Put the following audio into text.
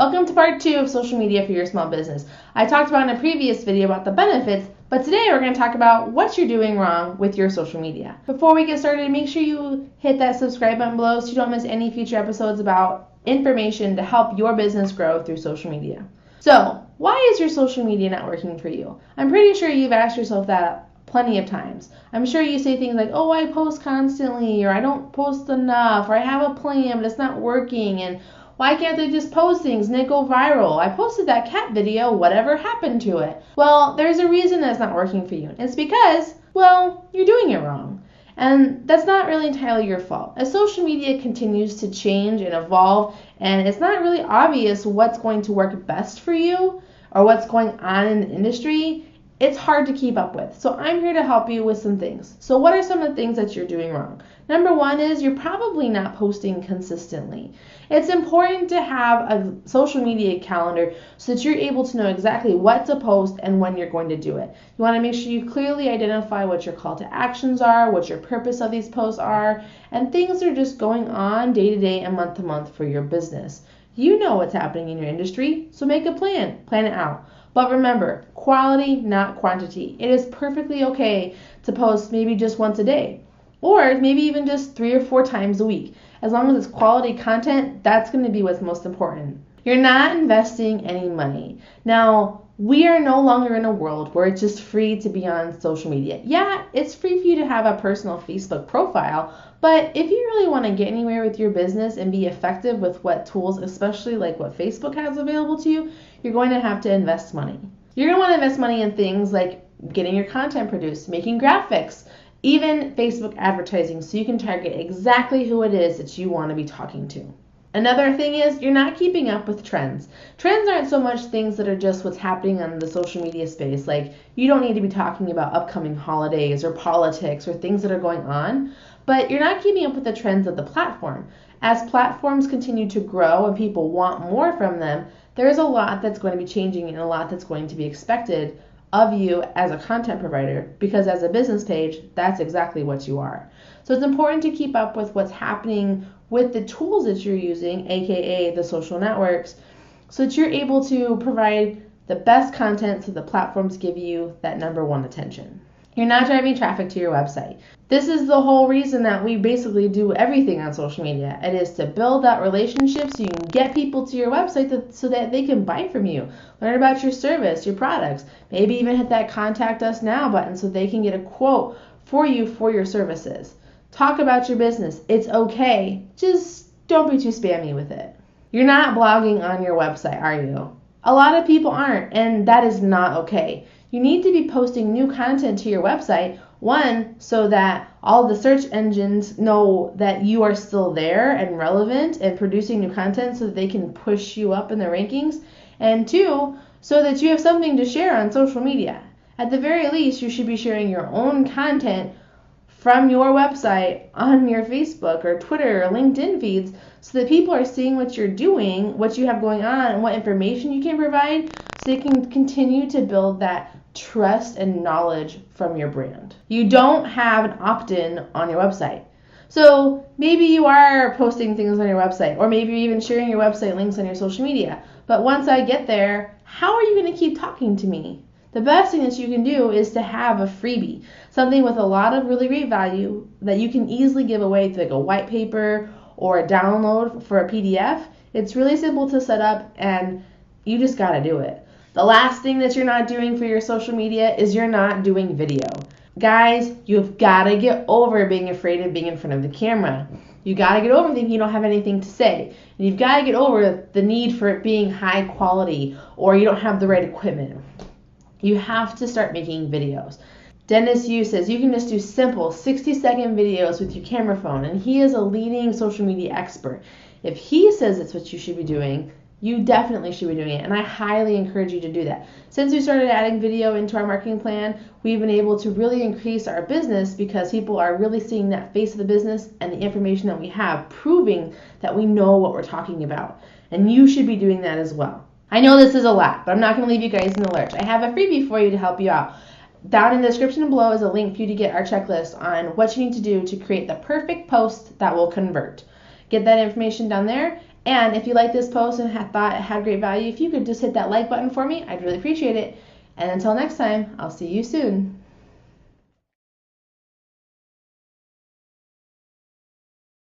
Welcome to part 2 of social media for your small business. I talked about in a previous video about the benefits, but today we're going to talk about what you're doing wrong with your social media. Before we get started, make sure you hit that subscribe button below so you don't miss any future episodes about information to help your business grow through social media. So, why is your social media not working for you? I'm pretty sure you've asked yourself that plenty of times. I'm sure you say things like, oh, I post constantly, or I don't post enough, or I have a plan, but it's not working, and why can't they just post things and it go viral? I posted that cat video, whatever happened to it? Well, there's a reason that's not working for you. It's because, well, you're doing it wrong. And that's not really entirely your fault. As social media continues to change and evolve, and it's not really obvious what's going to work best for you or what's going on in the industry, it's hard to keep up with. So I'm here to help you with some things. So what are some of the things that you're doing wrong? Number one is you're probably not posting consistently. It's important to have a social media calendar so that you're able to know exactly what to post and when you're going to do it. You want to make sure you clearly identify what your call to actions are, what your purpose of these posts are, and things are just going on day to day and month to month for your business. You know what's happening in your industry, so make a plan it out. But remember, quality, not quantity. It is perfectly okay to post maybe just once a day, or maybe even just 3 or 4 times a week. As long as it's quality content, that's going to be what's most important. You're not investing any money. Now, we are no longer in a world where it's just free to be on social media. Yeah, it's free for you to have a personal Facebook profile, but if you really want to get anywhere with your business and be effective with what tools, especially like what Facebook has available to you, you're going to have to invest money. You're going to want to invest money in things like getting your content produced, making graphics, even Facebook advertising, so you can target exactly who it is that you want to be talking to. Another thing is you're not keeping up with trends. Trends aren't so much things that are just what's happening on the social media space. Like, you don't need to be talking about upcoming holidays or politics or things that are going on, but you're not keeping up with the trends of the platform. As platforms continue to grow and people want more from them, there's a lot that's going to be changing and a lot that's going to be expected of you as a content provider, because as a business page, that's exactly what you are. So it's important to keep up with what's happening with the tools that you're using, aka the social networks, so that you're able to provide the best content so the platforms give you that number one attention. You're not driving traffic to your website. This is the whole reason that we basically do everything on social media. It is to build that relationship so you can get people to your website so that they can buy from you, learn about your service, your products, maybe even hit that contact us now button so they can get a quote for you for your services. Talk about your business. It's okay. Just don't be too spammy with it. You're not blogging on your website, are you? A lot of people aren't, and that is not okay. You need to be posting new content to your website, one, so that all the search engines know that you are still there and relevant and producing new content so that they can push you up in the rankings, and two, so that you have something to share on social media. At the very least, you should be sharing your own content from your website on your Facebook or Twitter or LinkedIn feeds so that people are seeing what you're doing, what you have going on, and what information you can provide so they can continue to build that trust and knowledge from your brand. You don't have an opt-in on your website. So maybe you are posting things on your website, or maybe you're even sharing your website links on your social media. But once I get there, how are you going to keep talking to me? The best thing that you can do is to have a freebie, something with a lot of really great value that you can easily give away, like a white paper or a download for a PDF. It's really simple to set up, and you just got to do it. The last thing that you're not doing for your social media is you're not doing video. Guys, you've got to get over being afraid of being in front of the camera. You got to get over thinking you don't have anything to say. And you've got to get over the need for it being high quality or you don't have the right equipment. You have to start making videos. Dennis Yu says you can just do simple 60-second videos with your camera phone, and he is a leading social media expert. If he says it's what you should be doing, you definitely should be doing it, and I highly encourage you to do that. Since we started adding video into our marketing plan, we've been able to really increase our business because people are really seeing that face of the business and the information that we have, proving that we know what we're talking about. And you should be doing that as well. I know this is a lot, but I'm not going to leave you guys in the lurch. I have a freebie for you to help you out. Down in the description below is a link for you to get our checklist on what you need to do to create the perfect post that will convert. Get that information down there. And if you like this post and thought it had great value, if you could just hit that like button for me, I'd really appreciate it. And until next time, I'll see you soon.